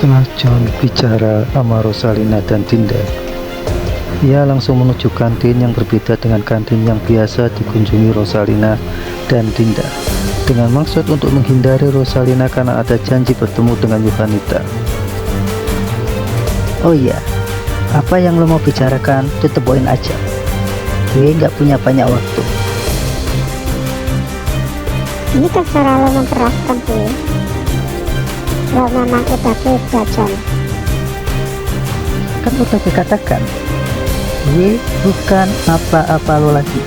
Setelah John bicara sama Rosalina dan Dinda, ia langsung menuju kantin yang berbeda dengan kantin yang biasa dikunjungi Rosalina dan Dinda, dengan maksud untuk menghindari Rosalina karena ada janji bertemu dengan Yohanita. Oh iya, apa yang lo mau bicarakan tuh teboin aja. Gue nggak punya banyak waktu. Ini kan cara lo memperlakukan gue. Lo memang udah beda, John. Kan udah gue katakan, gue bukan apa-apa lo lagi.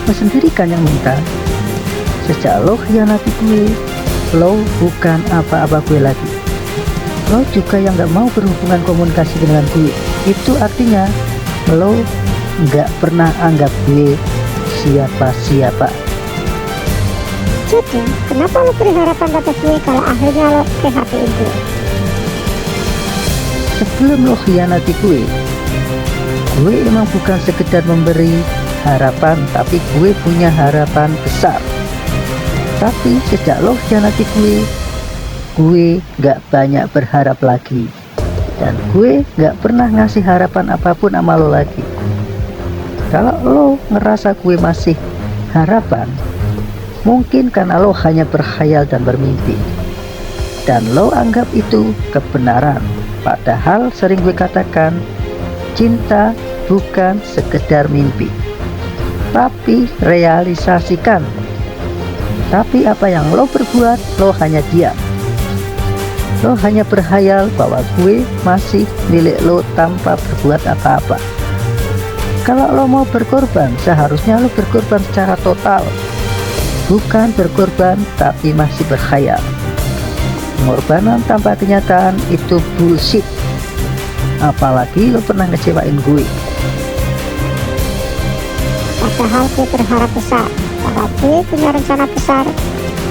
Lo sendiri kan yang minta. Sejak lo khianati gue, lo bukan apa-apa gue lagi. Lo juga yang gak mau berhubungan komunikasi dengan gue. Itu artinya lo gak pernah anggap gue siapa-siapa. Jadi, kenapa lo beri harapan pada gue kalau akhirnya lo PHP-in gue? Sebelum lo khianati gue emang bukan sekedar memberi harapan, tapi gue punya harapan besar. Tapi sejak lo khianati gue gak banyak berharap lagi. Dan gue gak pernah ngasih harapan apapun sama lo lagi. Kalau lo ngerasa gue masih harapan, mungkin karena lo hanya berkhayal dan bermimpi, dan lo anggap itu kebenaran. Padahal sering gue katakan, cinta bukan sekedar mimpi, tapi realisasikan. Tapi apa yang lo berbuat, lo hanya diam. Lo hanya berkhayal bahwa gue masih milik lo tanpa berbuat apa-apa. Kalau lo mau berkorban, seharusnya lo berkorban secara total, bukan berkorban tapi masih berkhayal. Pengorbanan tanpa kenyataan itu bullshit. Apalagi lo pernah ngecewain gue. Padahal gue berharap besar bahwa gue punya rencana besar.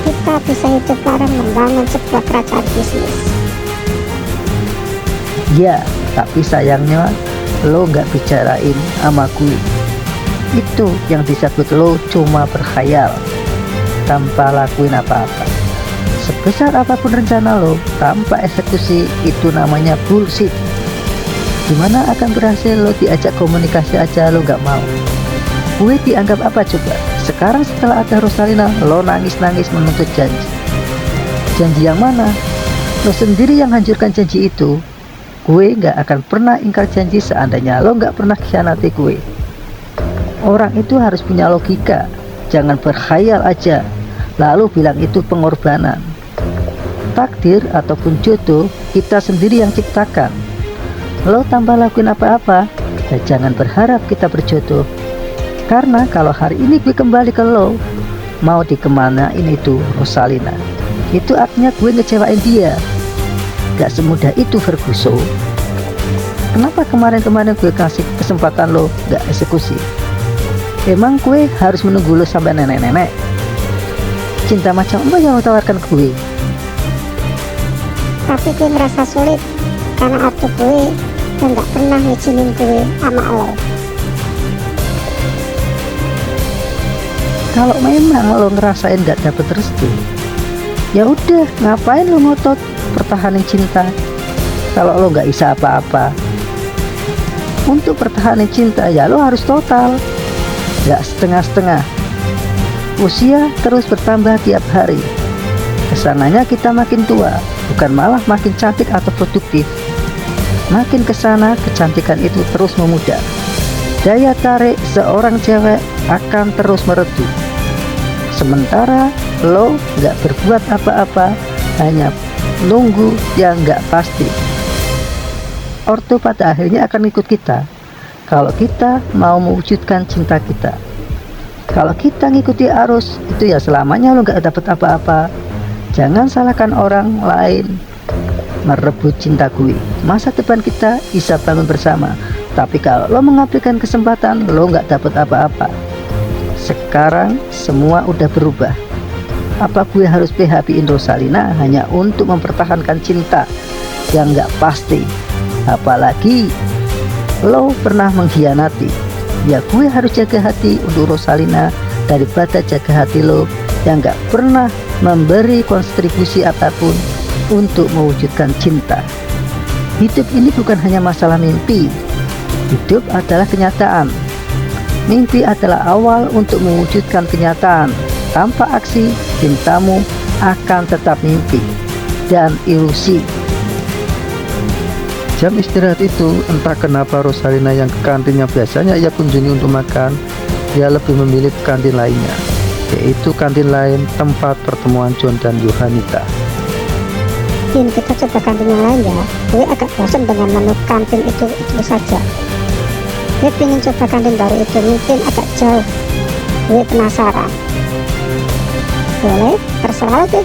Kita bisa hidup bareng membangun sebuah kerajaan bisnis. Ya, tapi sayangnya lo gak bicarain sama gue. Itu yang disebut lo cuma berkhayal tanpa lakuin apa-apa. Sebesar apapun rencana lo, tanpa eksekusi, itu namanya bullshit. Gimana akan berhasil lo diajak komunikasi aja lo gak mau? Gue dianggap apa coba? Sekarang setelah ada Rosalina, lo nangis-nangis menuntut janji. Janji yang mana? Lo sendiri yang hancurkan janji itu. Gue gak akan pernah ingkar janji seandainya lo gak pernah khianati gue. Orang itu harus punya logika. Jangan berkhayal aja lalu bilang itu pengorbanan. Takdir ataupun jodoh kita sendiri yang ciptakan. Lo tanpa lakuin apa-apa, ya jangan berharap kita berjodoh. Karena kalau hari ini gue kembali ke lo, mau dikemanain itu Rosalina, itu artinya gue ngecewain dia. Gak semudah itu Ferguson. Kenapa kemarin-kemarin gue kasih kesempatan lo gak eksekusi? Emang gue harus menunggu lo sampai nenek-nenek? Cinta macam apa yang lo tawarkan ke gue? Tapi gue merasa sulit karena aduk gue dan gak pernah ngizinin gue sama lo. Kalau memang lo ngerasain gak dapet restu, ya udah, ngapain lo ngotot pertahanin cinta kalau lo gak bisa apa-apa? Untuk pertahanin cinta ya lo harus total, gak setengah-setengah. Usia terus bertambah tiap hari. Kesananya kita makin tua, bukan malah makin cantik atau produktif. Makin kesana kecantikan itu terus memudar. Daya tarik seorang cewek akan terus meredup. Sementara lo gak berbuat apa-apa, hanya nunggu yang gak pasti. Ortu pada akhirnya akan ikut kita kalau kita mau mewujudkan cinta kita. Kalau kita ngikuti arus, itu ya selamanya lo gak dapet apa-apa. Jangan salahkan orang lain merebut cinta gue. Masa depan kita bisa bangun bersama. Tapi kalau lo mengabaikan kesempatan, lo gak dapet apa-apa. Sekarang semua udah berubah. Apa gue harus PHP-in Rosalina hanya untuk mempertahankan cinta yang gak pasti? Apalagi lo pernah mengkhianati. Ya gue harus jaga hati untuk Rosalina daripada jaga hati lo yang gak pernah memberi kontribusi apapun untuk mewujudkan cinta. Hidup ini bukan hanya masalah mimpi. Hidup adalah kenyataan. Mimpi adalah awal untuk mewujudkan kenyataan. Tanpa aksi, cintamu akan tetap mimpi dan ilusi. Jam istirahat itu, entah kenapa Rosalina yang ke kantin yang biasanya ia kunjungi untuk makan, ia lebih memilih ke kantin lainnya, yaitu kantin lain tempat pertemuan John dan Yohanita. Tin, kita coba kantin yang lain ya. Gue agak bosan dengan menu kantin itu saja. Gue pengen coba kantin baru itu, mungkin agak jauh. Gue penasaran. Boleh, terserah deh.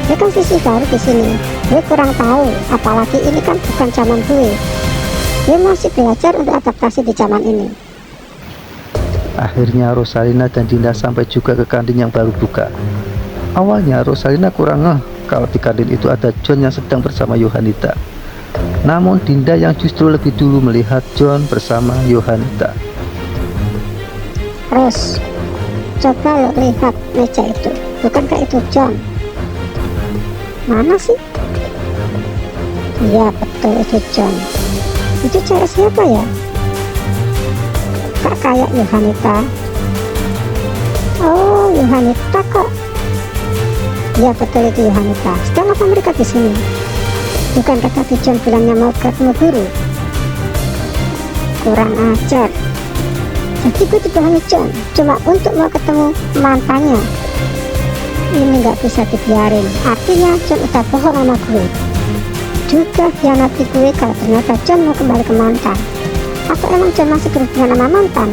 Gue kan sisi baru di sini. Gue kurang tahu, apalagi ini kan bukan zaman gue. Gue masih belajar untuk adaptasi di zaman ini. Akhirnya Rosalina dan Dinda sampai juga ke kantin yang baru buka. Awalnya Rosalina kurang ngeh kalau di kantin itu ada John yang sedang bersama Yohanita. Namun Dinda yang justru lebih dulu melihat John bersama Yohanita. Ros, coba lo lihat meja itu. Bukankah itu John? Mana sih? Iya betul, itu John. Itu cewek siapa ya? Kak kayak Yohanita. Oh, Yohanita kok. Iya betul, itu Yohanita. Sedang apa mereka di sini? Bukankah tadi John bilangnya mau ketemu guru? Kurang ajar. Jadi gue dibohongi John cuma untuk mau ketemu mantannya. Ini nggak bisa dibiarin. Artinya John udah bohong sama gue. Juga hianati gue kalau ternyata John mau kembali ke mantan. Atau emang John masih berhubungan sama mantan?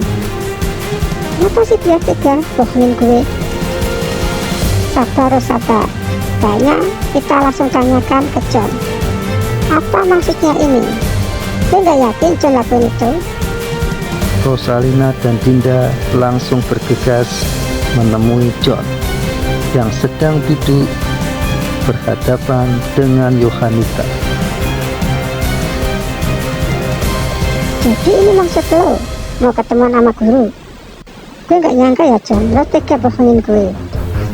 Kenapa sih dia tega bohongin gue? Sabar, sabar. Kayaknya kita langsung tanyakan ke John. Apa maksudnya ini? Gue nggak yakin John lakuin itu. Rosalina dan Dinda langsung bergegas menemui John yang sedang duduk berhadapan dengan Yohanita. Jadi ini maksud lo mau ketemuan sama guru? Gue nggak nyangka ya John, lo tega bohongin gue.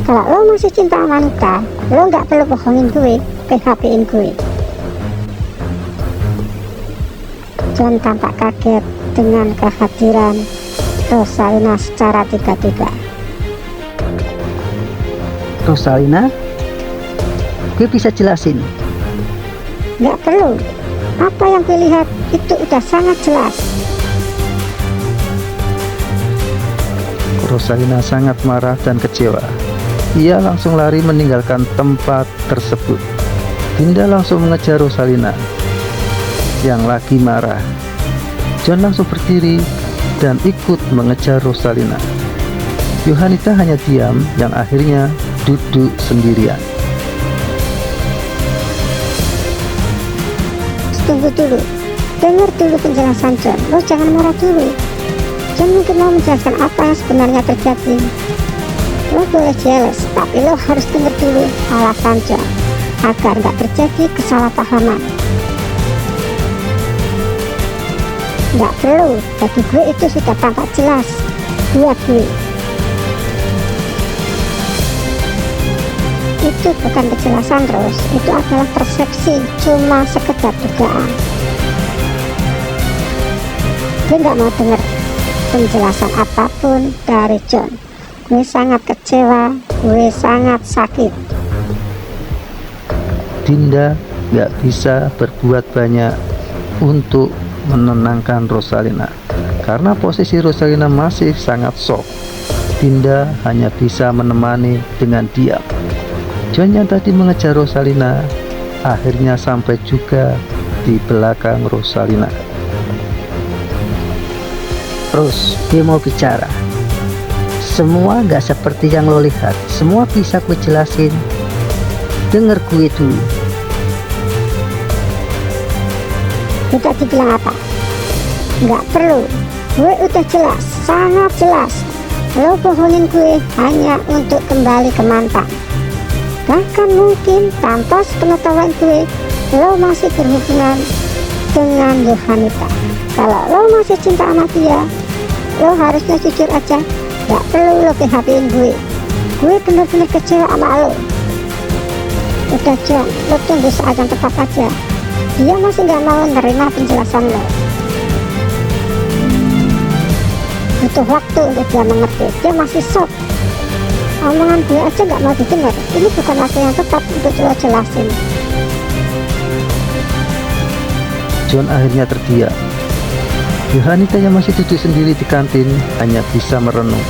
Kalau lo masih cinta sama wanita, lo nggak perlu bohongin gue, PHP-in gue. John tampak kaget dengan kehadiran Rosalina secara tiba-tiba. Rosalina, gue bisa jelasin. Nggak perlu. Apa yang gue lihat itu udah sangat jelas. Rosalina sangat marah dan kecewa. Ia langsung lari meninggalkan tempat tersebut. Dinda langsung mengejar Rosalina yang lagi marah. John langsung berdiri dan ikut mengejar Rosalina. Yohanita hanya diam, yang akhirnya duduk sendirian. Tunggu dulu, dengar dulu penjelasan John. Lo jangan marah dulu. John mungkin mau menjelaskan apa yang sebenarnya terjadi. Lo boleh jealous, tapi lo harus dengar dulu alasan John agar nggak terjadi kesalahpahaman. Nggak perlu, bagi gue itu sudah tampak jelas buat gue. Itu bukan kejelasan Rose, itu adalah persepsi, cuma sekedar dugaan. Gue nggak mau dengar penjelasan apapun dari John. Gue sangat kecewa, gue sangat sakit. Dinda gak bisa berbuat banyak untuk menenangkan Rosalina karena posisi Rosalina masih sangat shock. Dinda hanya bisa menemani dengan diam. John yang tadi mengejar Rosalina akhirnya sampai juga di belakang Rosalina. Terus dia mau bicara. Semua gak seperti yang lo lihat. Semua bisa gue jelasin. Dengar gue dulu. Kita dibilang apa? Nggak perlu. Gue udah jelas, sangat jelas. Lo bohongin gue hanya untuk kembali ke mantan. Bahkan mungkin tanpa sepengetahuan gue, lo masih berhubungan dengan Yohanita. Kalau lo masih cinta sama dia, lo harusnya jujur aja. Gak perlu lo PHP-in gue. Gue bener-bener kecewa sama lo. Udah John, lo tunggu saat yang tepat aja. Dia masih nggak mau menerima penjelasan lo. Butuh waktu untuk dia mengerti. Dia masih shock. Omongan dia aja nggak mau didengar. Ini bukan waktu yang tepat untuk lo jelasin. John akhirnya terdiam. Yohanita yang masih duduk sendiri di kantin hanya bisa merenung.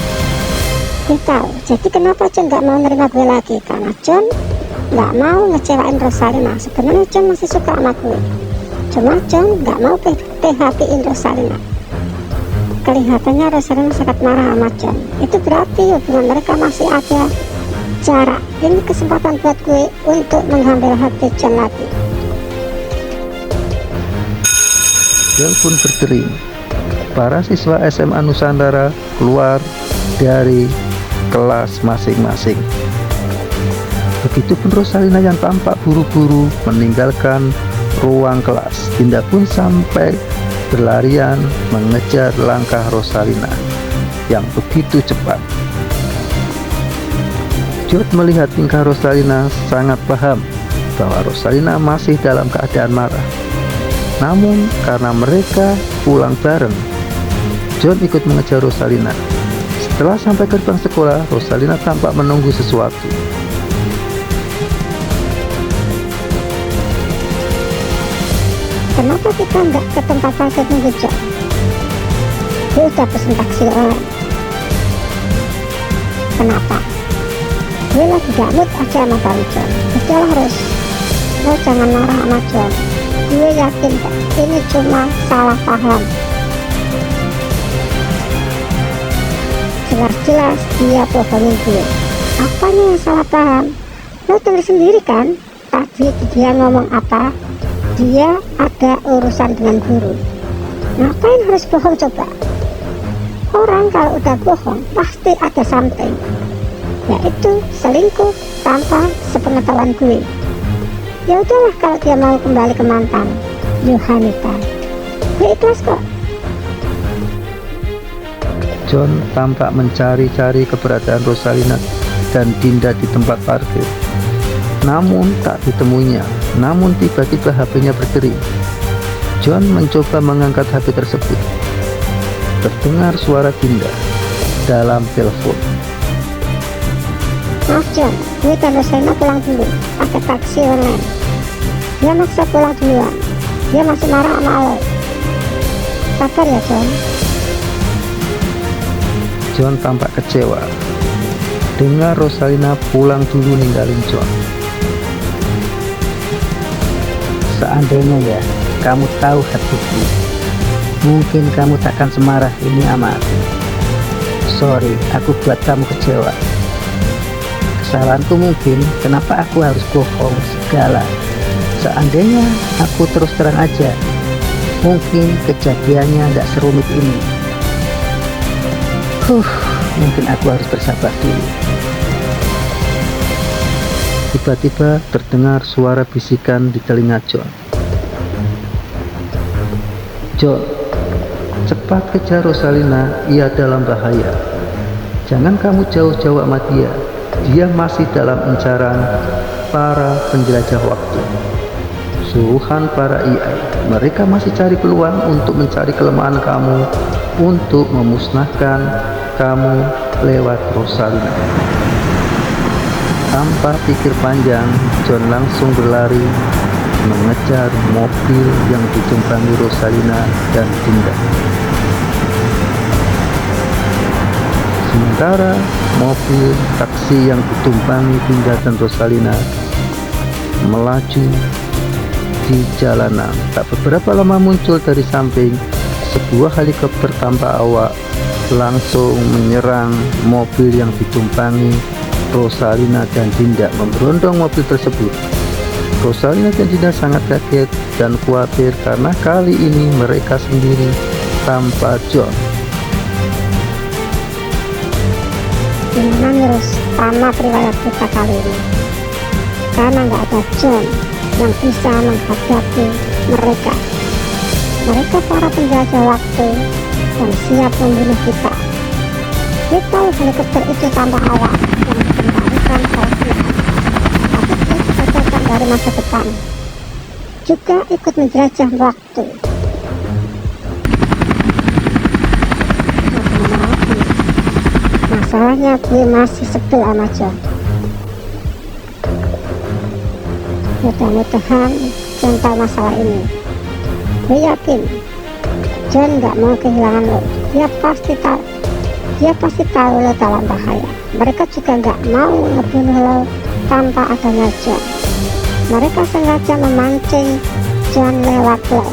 Gue tahu, jadi kenapa John nggak mau nerima gue lagi? Karena John nggak mau ngecewain Rosalina. Sebenarnya John masih suka sama gue. Cuma John nggak mau PHP-in Rosalina. Kelihatannya Rosalina sangat marah sama John. Itu berarti hubungan mereka masih ada jarak. Ini kesempatan buat gue untuk mengambil hati John lagi. Bel pun berdering. Para siswa SMA Nusantara keluar dari kelas masing-masing. Begitupun Rosalina yang tampak buru-buru meninggalkan ruang kelas. Dinda pun sampai berlarian mengejar langkah Rosalina yang begitu cepat. John melihat tingkah Rosalina sangat paham bahwa Rosalina masih dalam keadaan marah. Namun karena mereka pulang bareng, John ikut mengejar Rosalina. Setelah sampai gerbang sekolah, Rosalina tampak menunggu sesuatu. Kenapa kita nggak ke tempat parkir nunggu John? Gue udah pesen taksi orang. Kenapa? Gue lagi gak mood aja sama Bang John. Udahlah Ros, lo jangan marah sama John. Gue yakin kok ini cuma salah paham. Jelas-jelas dia bohongin gue. Apanya yang salah paham? Lo denger sendiri kan tadi dia ngomong apa? Dia ada urusan dengan guru. Ngapain harus bohong coba? Orang kalau udah bohong pasti ada something, yaitu selingkuh tanpa sepengetahuan gue. Ya udahlah kalau dia mau kembali ke mantan Yohanita, gue ikhlas kok. John tampak mencari-cari keberadaan Rosalina dan Dinda di tempat parkir. Namun tak ditemuinya. Namun tiba-tiba HP-nya berdering. John mencoba mengangkat HP tersebut. Terdengar suara Dinda dalam telepon. Maaf John, gue dan Rosalina pulang dulu pakai taksi online. Dia maksa pulang duluan. Dia masih marah sama lo. Sabar ya John. John tampak kecewa. Dengar Rosalina pulang dulu ninggalin John. Seandainya ya kamu tahu hatiku, mungkin kamu takkan semarah ini sama aku. Sorry, aku buat kamu kecewa. Kesalahanku mungkin, kenapa aku harus bohong segala. Seandainya aku terus terang aja, mungkin kejadiannya tidak serumit ini. Mungkin aku harus bersabar dulu. Tiba-tiba terdengar suara bisikan di telinga John. John, cepat kejar Rosalina, ia dalam bahaya. Jangan kamu jauh-jauh sama dia. Dia masih dalam incaran para penjelajah waktu. Suruhan para AI. Mereka masih cari peluang untuk mencari kelemahan kamu, untuk memusnahkan kamu lewat Rosalina. Tanpa pikir panjang, John langsung berlari mengejar mobil yang ditumpangi Rosalina dan Dinda. Sementara mobil taksi yang ditumpangi Dinda dan Rosalina melaju di jalanan. Tak beberapa lama muncul dari samping sebuah helikopter tanpa awak langsung menyerang mobil yang ditumpangi Rosalina dan Dinda. Memberondong mobil tersebut, Rosalina dan Dinda sangat kaget dan khawatir karena kali ini mereka sendiri tanpa John. Gimana nih Ros, tamat riwayat kita kali ini. Karena nggak ada John yang bisa menghadapi mereka. Mereka para penjajah waktu dan siap membunuh kita. Dia tahu helikopter itu tanpa awak yang dikembalikan oleh Tuhan. Tapi dia juga dari masa depan, juga ikut menjelajah waktu. Masalahnya gue masih sebel sama John. Mudah-mudahan John tahu masalah ini. Gue yakin John gak mau kehilangan lo. Dia pasti tahu lo dalam bahaya. Mereka juga gak mau ngebunuh lo tanpa adanya John. Mereka sengaja memancing John lewat lo.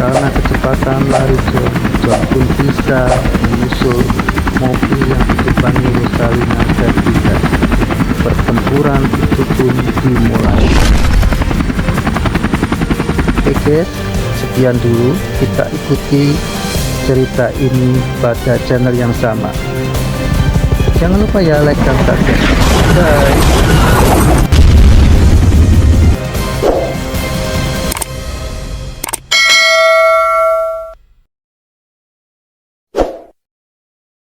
Karena kecepatan lari John pun bisa menyusul mobil yang ditumpangi Rosalina dan Dinda. Pertempuran itu pun dimulai. Oke guys, sekian dulu, kita ikuti cerita ini pada channel yang sama. Jangan lupa ya like dan subscribe. Bye.